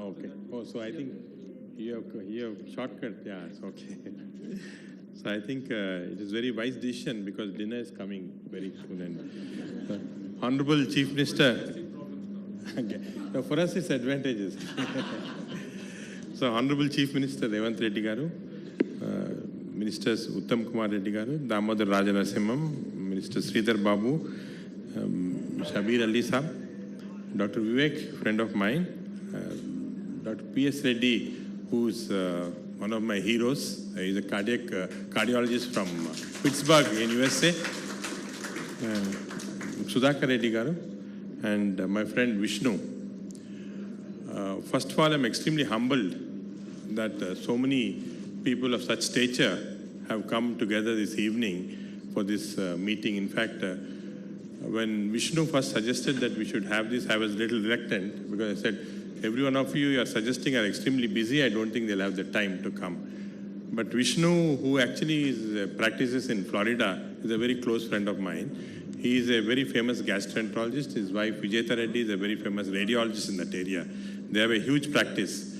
Okay. Oh, so I think you have shortcut. Yeah, it's okay. So I think it is very wise decision because dinner is coming very soon. And Honorable Chief Minister, okay. So for us it's advantages. So Honorable Chief Minister Revanth Reddy Garu, Ministers Uttam Kumar Reddy Garu, Damodar Rajanasimham, Minister Sridhar Babu, Shabir Ali Saab, Dr. Vivek, friend of mine, Dr. P.S. Reddy, who's one of my heroes. He's a cardiologist from Pittsburgh in USA. Sudhakar Reddy Garu, and my friend Vishnu. First of all, I'm extremely humbled that so many people of such stature have come together this evening for this meeting. In fact, when Vishnu first suggested that we should have this, I was a little reluctant because I said, every one of you are suggesting are extremely busy. I don't think they'll have the time to come. But Vishnu, who actually practices in Florida, is a very close friend of mine. He is a very famous gastroenterologist. His wife, Vijayta Reddy, is a very famous radiologist in that area. They have a huge practice.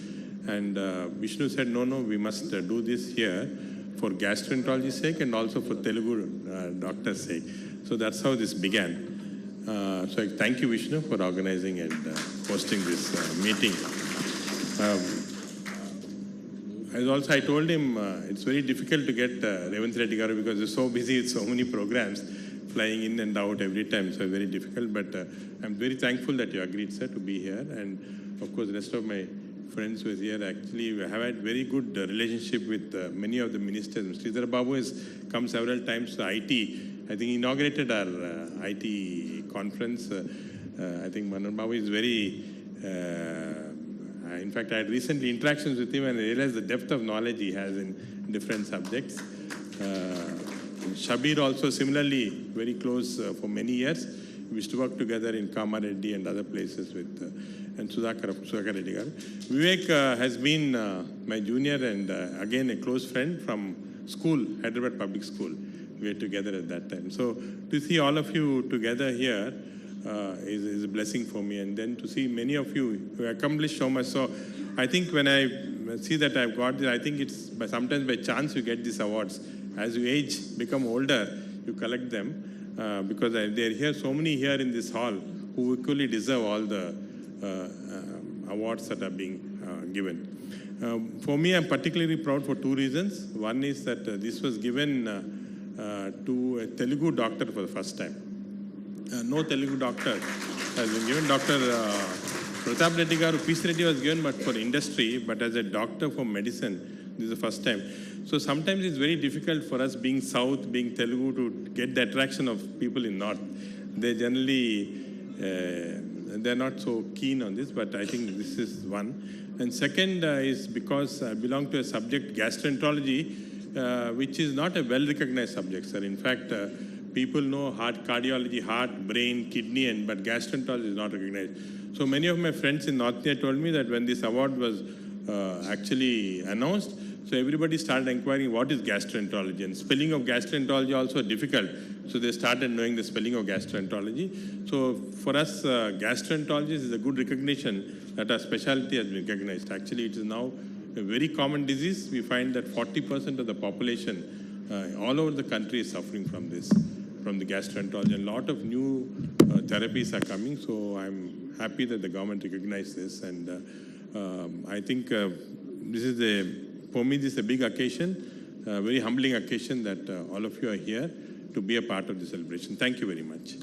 And Vishnu said, no, we must do this here for gastroenterology's sake and also for Telugu doctor's sake. So that's how this began. So I thank you, Vishnu, for organizing and hosting this meeting. I told him it's very difficult to get Revanth Reddy Garu because he's so busy with so many programs, flying in and out every time, so very difficult. But I'm very thankful that you agreed, sir, to be here. And of course, the rest of my friends who is here, actually, we have had very good relationship with many of the ministers. Sridhar Babu has come several times to IT. I think he inaugurated our IT conference. I think Manan Babu is very, in fact, I had recently interactions with him and I realized the depth of knowledge he has in different subjects. Shabir also similarly very close for many years. We used to work together in Kamareddy and other places with, and Sudhakar Reddy Garu. Vivek has been my junior and again a close friend from school, Hyderabad Public School. We were together at that time. So to see all of you together here is a blessing for me. And then to see many of you who accomplished so much. So I think when I see that I've got this, I think it's sometimes by chance you get these awards. As you age, become older, you collect them because they're here, so many here in this hall who equally deserve all the awards that are being given. For me, I'm particularly proud for two reasons. One is that this was given to a Telugu doctor for the first time. No Telugu doctor has been given. Dr. Pratap Reddy Garu, P.C. Reddy was given but for industry, but as a doctor for medicine, this is the first time. So sometimes it's very difficult for us being South, being Telugu, to get the attraction of people in North. They generally, they're not so keen on this, but I think this is one. And second is because I belong to a subject, gastroenterology, which is not a well-recognized subject, sir. In fact, people know heart, cardiology, heart, brain, kidney, but gastroenterology is not recognized. So many of my friends in North India told me that when this award was actually announced, so everybody started inquiring what is gastroenterology, and spelling of gastroenterology also difficult. So they started knowing the spelling of gastroenterology. So for us, gastroenterology is a good recognition that our specialty has been recognized. Actually, it is now a very common disease. We find that 40% of the population all over the country is suffering from this, from the gastroenterology. And a lot of new therapies are coming. So I'm happy that the government recognized this. And I think this is for me, this is a big occasion, a very humbling occasion that all of you are here to be a part of the celebration. Thank you very much.